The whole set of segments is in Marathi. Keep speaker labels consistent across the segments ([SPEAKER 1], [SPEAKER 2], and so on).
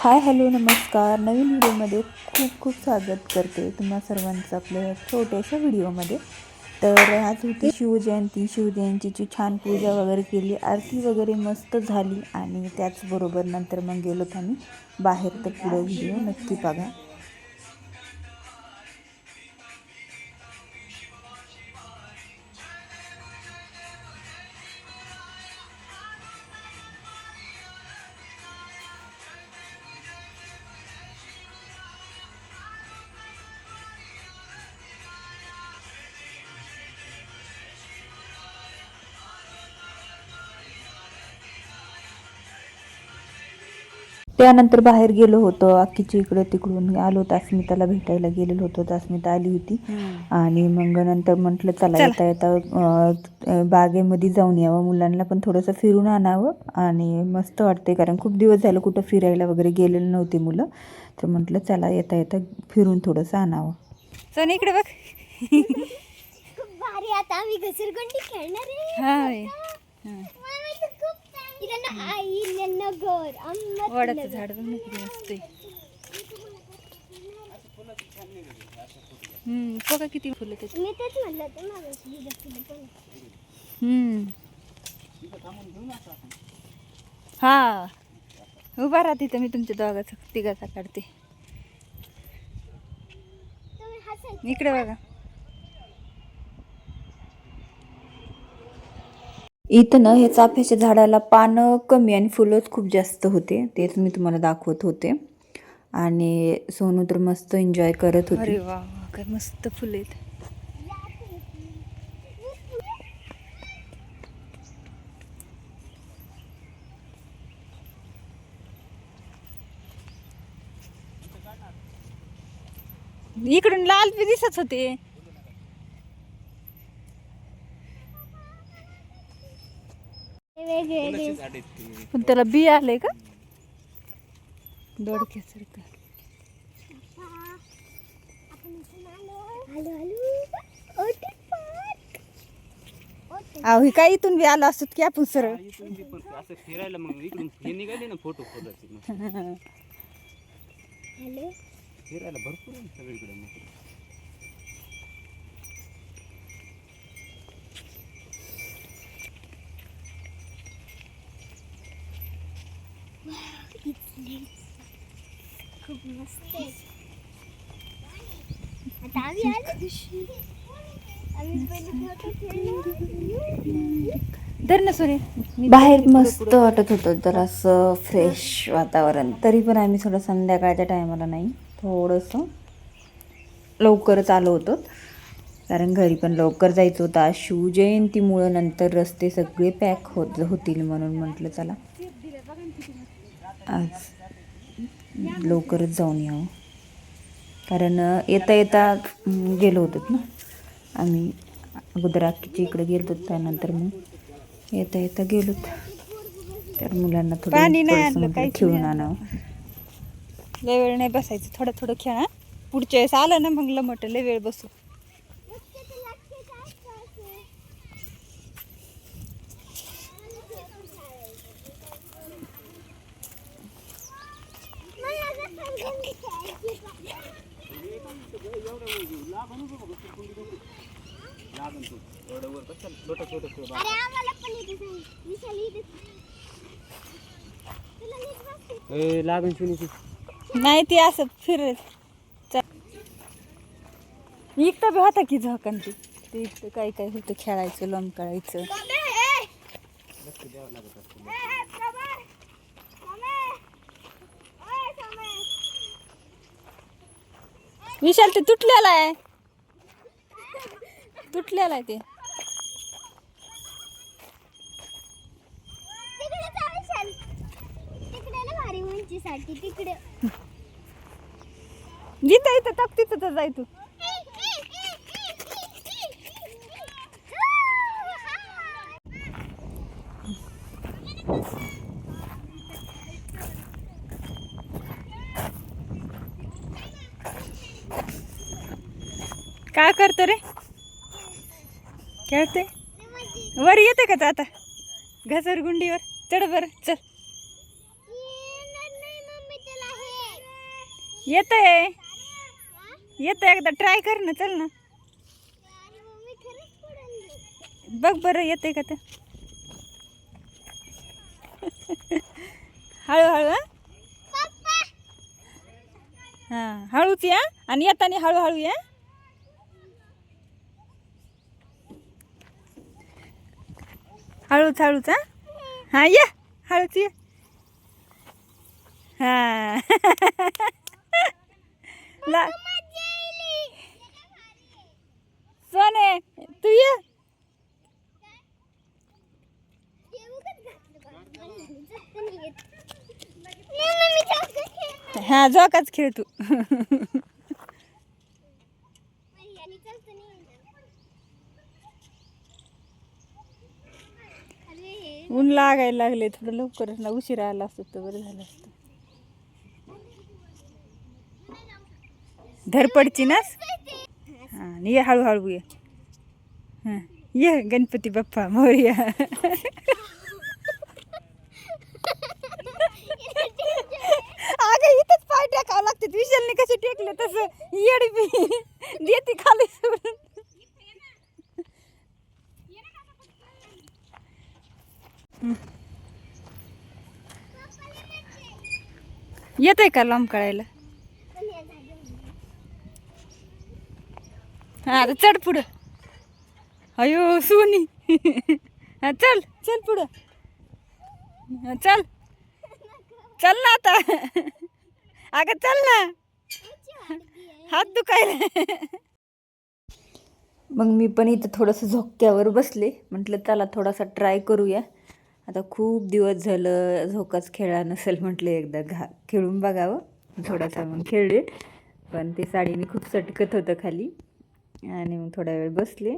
[SPEAKER 1] हाय हॅलो नमस्कार. नवीन व्हिडिओमध्ये खूप खूप स्वागत करते तुम्हा सर्वांचं आपल्या छोट्याशा व्हिडिओमध्ये. तर आज होती शिवजयंतीची छान पूजा वगैरे केली, आरती वगैरे मस्त झाली आणि त्याचबरोबर नंतर मग गेलोत आम्ही बाहेर. तर पुढं व्हिडिओ नक्की बघा. त्यानंतर बाहेर गेलो होतो, अक्कीच्या इकडं तिकडून आलो होतो. अस्मिताला भेटायला गेलेलो होतो, तर अस्मिता आली होती आणि मग नंतर म्हटलं चला येता येता बागेमध्ये जाऊन यावं, मुलांना पण थोडंसं फिरून आणावं आणि मस्त वाटते. कारण खूप दिवस झालं कुठं फिरायला वगैरे गेलेले नव्हते मुलं, तर म्हटलं चला येता येता फिरून थोडंसं आणावं.
[SPEAKER 2] सोनी इकडे बघ.
[SPEAKER 3] खूप भारी. आता आम्ही घसरगुंडी खेळणार आहे.
[SPEAKER 2] वडाचं झाड बघ ना किती मस्त आहे. बघा किती फुलं त्याची.
[SPEAKER 3] मी तेच म्हणलं होतं ना.
[SPEAKER 2] हा उभा राहा तिथं, मी तुमच्या दोघाचा तिघाचा काढते. इकडे बघा.
[SPEAKER 1] इथं ना हे चाफ्याच्या झाडाला पानं कमी आणि फुलंच खूप जास्त होते, तेच मी तुम्हाला दाखवत होते. आणि सोनू तर मस्त एन्जॉय करत होती.
[SPEAKER 2] अरे वा काय मस्त फुलं आहेत. इकडून लाल बी दिसत होते. पण त्याला बी आलंय का दोडक्यासारखं. अहो ही काय इथून बी आला असत की आपण सरळ
[SPEAKER 4] असं फिरायला. मग इकडून हे निघाले ना फोटो फिरायला भरपूर आहे सगळीकडे. मग
[SPEAKER 3] खूप मस्त आहे. आता आम्ही पहिले फोटो खेळलो.
[SPEAKER 2] धर ना सोनी.
[SPEAKER 1] बाहेर मस्त वाटत होतं, जरासं फ्रेश वातावरण. तरी पण आम्ही थोडं संध्याकाळच्या टायमाला नाही, थोडंसं लवकरच आलो होतो, कारण घरी पण लवकर जायचं होतं. आज शिवजयंतीमुळं नंतर रस्ते सगळे पॅक होतील म्हणून म्हटलं चला आज लवकरच जाऊन यावं. कारण येता येता गेलो होतो ना आम्ही, अगोदर अक्कीच्या इकडे गेलो होतो, त्यानंतर मग येता येता गेलो. तर मुलांना
[SPEAKER 2] पाणी नाही
[SPEAKER 1] थोडं
[SPEAKER 2] आणलं, काहीच
[SPEAKER 1] खेळून
[SPEAKER 2] नाही
[SPEAKER 1] आणावं.
[SPEAKER 2] लय वेळ नाही बसायचं, थोडं थोडं खेळा. पुढच्या वेळेस आलं ना मग लमट लय वेळ बसू.
[SPEAKER 4] लागून चुनी
[SPEAKER 2] नाही ती असं फिरत इकडं बी होता की झोकन ते इथं काही काही होतं, खेळायचं लोंबकळायचं. विशाल ते तुटलेला आहे, तुटलेला आहे ते.
[SPEAKER 3] भारी उंचीसाठी तिकडे
[SPEAKER 2] जिथं इथं तक तिथं तर जाय तू. काय करतो रे, खेळते वर येते का आता घसरगुंडीवर चढ बरं चल. येतंय एकदा ट्राय कर ना, चल ना.
[SPEAKER 3] अरे मम्मी खरंच पडल.
[SPEAKER 2] बघ बरं येतंय का तर. हळूहळू हा, हळूच या आणि येताना हळूहळू या. हळूच हळूच हा या, हळूच या. हा ला सोने तू ये. हा जोकाच खेळ तू. ऊन लागायला लागले, थोडं लवकरच ना, उशिरा आला असतो तर बरं झालं असतं. धरपडची ना. हा ये हळूहळू ये. हा ये गणपती बाप्पा मोरया. अगं इथंच पाय टाकावं लागते. विशालने कसे टेकले तसं येडी बी देते खाली सोडून. येतंय का लांब कळायला. हा आता चढ पुढं. अयो सोनी. हा चल चल पुढं. चल चल ना आता. अगं चल ना, हात दुखायला.
[SPEAKER 1] मग मी पण इथं थोडंसं झोक्यावर बसले, म्हटलं चला थोडासा ट्राय करूया. आता खूप दिवस झालं झोकाच खेळला नसेल, म्हटलं एकदा खेळून बघावं. थोडासा मग खेळले, पण ते साडीने खूप सटकत होतं खाली. आणि मग थोडा वेळ बसले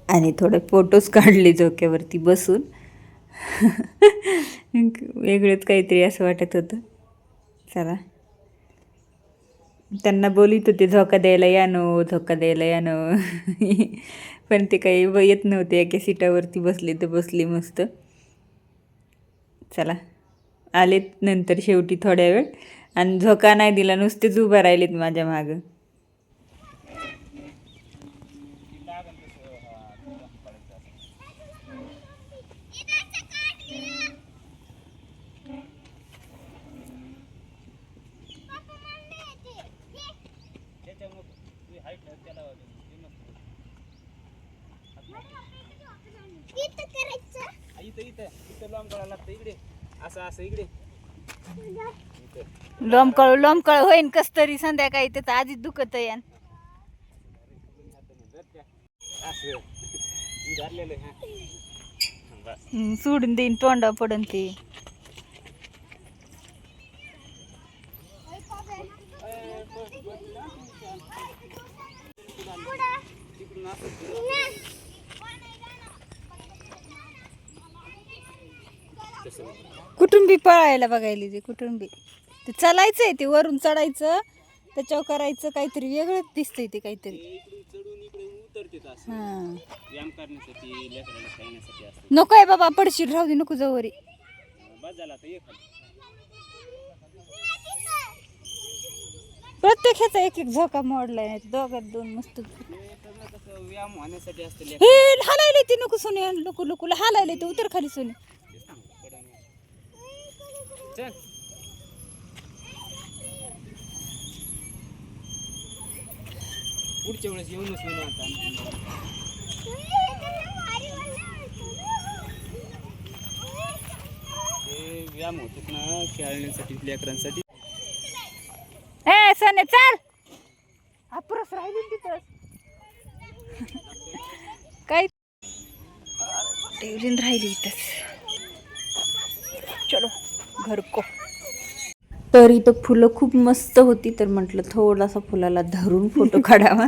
[SPEAKER 1] आणि थोडे फोटोज काढले झोक्यावरती बसून. वेगळंच काहीतरी असं वाटत होतं. चला त्यांना बोलित होते झोका द्यायला या नो, झोका द्यायला या नो. पण ते काही येत नव्हते. एका सीटावरती बसले तर बसले मस्त. चला आलेत नंतर शेवटी थोड्या वेळ, आणि झोका नाही दिला, नुसतेच उभं राहिलेत माझ्या मागं.
[SPEAKER 2] लोंबकळ होईन कस तरी संध्याकाळी. त्याचं आधीच दुखत आहे. सोडून देईन तोंडा पडन ते. कुटुंबी पळायला बघायला ते कुटुंबी. ते चालायचंय, ते वरून चढायचं, त्याच्यावर करायचं काहीतरी वेगळंच दिसतंय ते काहीतरी. नको आहे बाबा, पडशील, राहू दे, नको जवळ. प्रत्येकाचा एक एक झोका मोडलाय. नाही दोघात दोन मस्त
[SPEAKER 4] व्यायाम होण्यासाठी असते.
[SPEAKER 2] हे हालायला ते नको सोने, नको नको हालायला ते. उतर खाली सोने.
[SPEAKER 4] पुढच्या वेळेस येऊनच आता. हे व्यायाम होतात ना खेळण्यासाठी, लेकरांसाठी.
[SPEAKER 2] ए सोने चल. अपरस राहिली तिथं काय ठेवलीन, राहिली इथंच. चलो घर को.
[SPEAKER 1] तर इथं फुलं खूप मस्त होती, तर म्हटलं थोडासा फुलाला धरून फोटो काढावा.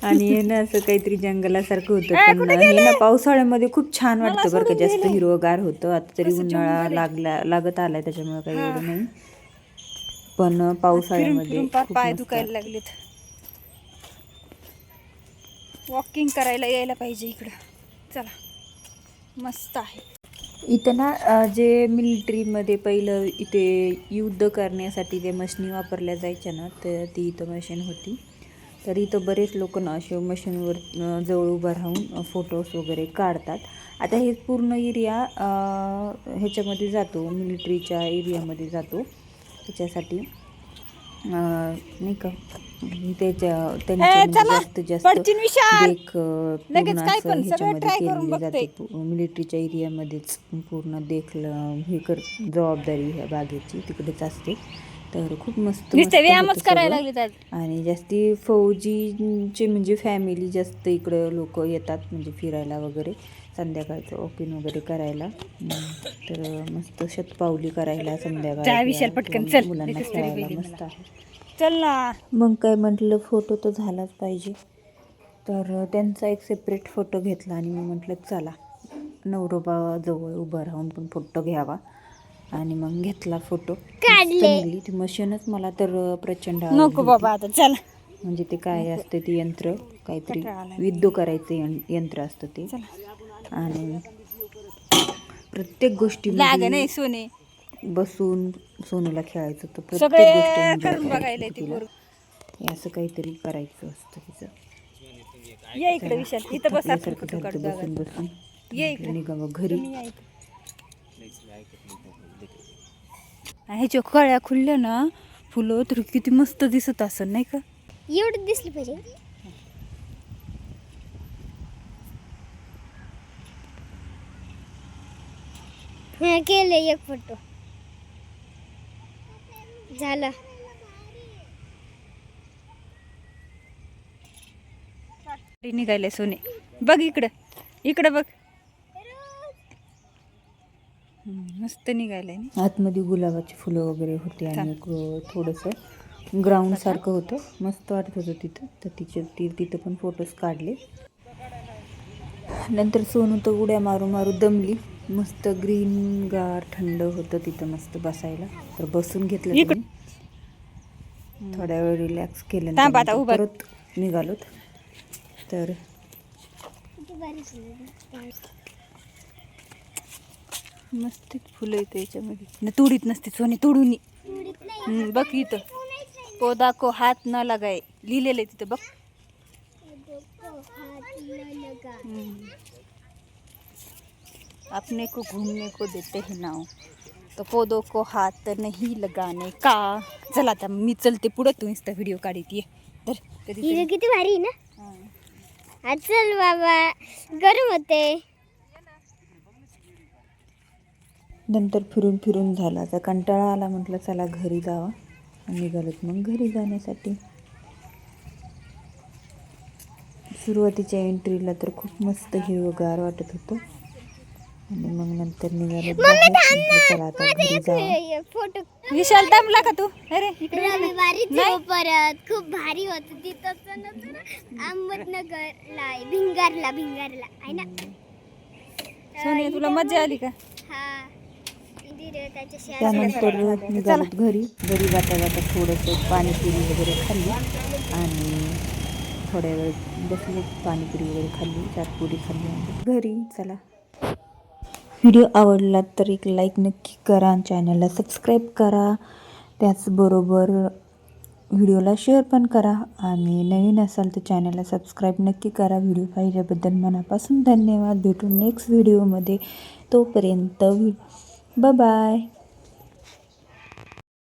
[SPEAKER 1] आणि हे ना असं काहीतरी जंगलासारखं होतं. पण हे ना पावसाळ्यामध्ये खूप छान वाटतं बरं का, जास्त हिरवगार होतं. आता तरी उन्हाळा लागत आलाय, त्याच्यामुळे काही एवढं नाही. पण पावसाळ्यामध्ये खूप
[SPEAKER 2] पाय
[SPEAKER 1] मस्त
[SPEAKER 2] दुखायला लागलेत. वॉकिंग करायला यायला पाहिजे इकडं. चला मस्त आहे.
[SPEAKER 1] इथं ना जे मिलिटरीमध्ये पहिलं इथे युद्ध करण्यासाठी जे मशिनी वापरल्या जायच्या ना तर ती इथं मशीन होती. तर इथं बरेच लोक ना असे मशीनवर जवळ उभं राहून फोटोज वगैरे काढतात. आता हे पूर्ण एरिया ह्याच्यामध्ये जातो, मिलिटरीच्या एरियामध्ये जातो. त्याच्यासाठी नाही का त्यांच्या म्हणजे जास्तीत जास्त देख पूर्ण असं ह्याच्यामध्ये केलेली जाते. मिलिटरीच्या एरियामध्येच पूर्ण देख हे जबाबदारी ह्या बागेची तिकडेच असते. तर खूप मस्त
[SPEAKER 2] व्यायामच करायला लागले.
[SPEAKER 1] आणि जास्ती फौजींचे म्हणजे फॅमिली जास्त इकडं लोक येतात म्हणजे फिरायला वगैरे, संध्याकाळचं ओपिन वगैरे करायला. तर मस्त शतपावली करायला संध्याकाळी मुलांना खेळायला मस्त आहे.
[SPEAKER 2] चल ना.
[SPEAKER 1] मग काय म्हटलं फोटो तर झालाच पाहिजे. तर त्यांचा एक सेपरेट फोटो घेतला आणि मी म्हटलं चला नवरोबा जवळ उभं राहून पण फोटो घ्यावा. आणि मग घेतला फोटो. निघली ती मशीनच मला तर प्रचंड आवडली
[SPEAKER 2] नको बाबा
[SPEAKER 1] होती.
[SPEAKER 2] आता चल.
[SPEAKER 1] म्हणजे ते काय असतं ते यंत्र, काहीतरी युद्ध करायचं यंत्र असतं ते. आणि प्रत्येक गोष्टीमध्ये
[SPEAKER 2] नाही सोने
[SPEAKER 1] बसून सोनूला खेळायचं होतं. प्रत्येक गोष्ट
[SPEAKER 2] करून बघायला
[SPEAKER 1] तिला असं काहीतरी करायचं असतं तिचं.
[SPEAKER 2] ये इकडे विशाल, इथं बस आपण
[SPEAKER 1] आपल्यासारखं
[SPEAKER 2] फोटो
[SPEAKER 1] झालं
[SPEAKER 2] काढू.
[SPEAKER 1] बसून
[SPEAKER 2] ये इकडे
[SPEAKER 1] निघावं घरी.
[SPEAKER 2] ह्याच्या कळ्या खुलल्या ना फुलं तर किती मस्त दिसत असेल नाही का.
[SPEAKER 3] एवढं दिसलं पाहिजे. हा केले एक फोटो झाला.
[SPEAKER 2] निघाले सोने बघ इकडं, इकडं बघ. मस्त निघालंय.
[SPEAKER 1] आतमध्ये गुलाबाची फुलं वगैरे होती आणि थोडंसं ग्राउंड सारखं होतं, मस्त वाटत होतं तिथं. तर तिथं पण फोटोज काढले. नंतर सोनू तर उड्या मारू मारू दमली. मस्त ग्रीन गार थंड होतं तिथं मस्त बसायला. तर बसून घेतलं त्यांनी, थोड्या वेळ रिलॅक्स केलं. परत निघालोत. तर
[SPEAKER 2] मस्त फुलं येतं याच्यामध्ये. तोडीत नसते सोने, तोडून बघ इथं पौधा को हात न लगाए लिहिलेलं आहे तिथं बघ. अपने को घूमने को देते हैं नाव तो पौधों को हाथ नहीं लगाने का. चला आता मी चलते पुढे, तू नुसता व्हिडिओ काढत ये. तर
[SPEAKER 3] हिरो किती भारी ना. आज चल बाबा, गरम होते.
[SPEAKER 1] नंतर फिरून फिरून झाला, आता कंटाळा आला. म्हटलं चला घरी जावा. निघालोत मग घरी जाण्यासाठी. सुरुवातीच्या एंट्रीला तर खूप मस्त हिरवगार वाटत होतं आणि मग नंतर निघालो चला आता घरी जावा.
[SPEAKER 3] फोटो
[SPEAKER 2] विशाल दमला का तू? अरे
[SPEAKER 3] रविवारी परत खूप भारी होत तिथं अहमदनगरला भिंगारला आहे ना.
[SPEAKER 2] सोनिया तुला मजा आली का?
[SPEAKER 3] हा
[SPEAKER 1] त्यानंतर निघालोत घरी जाता जाता थोडंसं पाणीपुरी वगैरे खाल्ली आणि थोड्या वेळ बसलो, पाणीपुरी वगैरे खाल्ली, चाटपुरी खाल्ली आणि घरी चला. व्हिडिओ आवडला तर एक लाईक नक्की करा, चॅनलला सबस्क्राईब करा, त्याचबरोबर व्हिडिओला शेअर पण करा. आणि नवीन असाल तर चॅनलला सबस्क्राईब नक्की करा. व्हिडिओ पाहिल्याबद्दल मनापासून धन्यवाद. भेटू नेक्स्ट व्हिडिओमध्ये. तोपर्यंत बाय.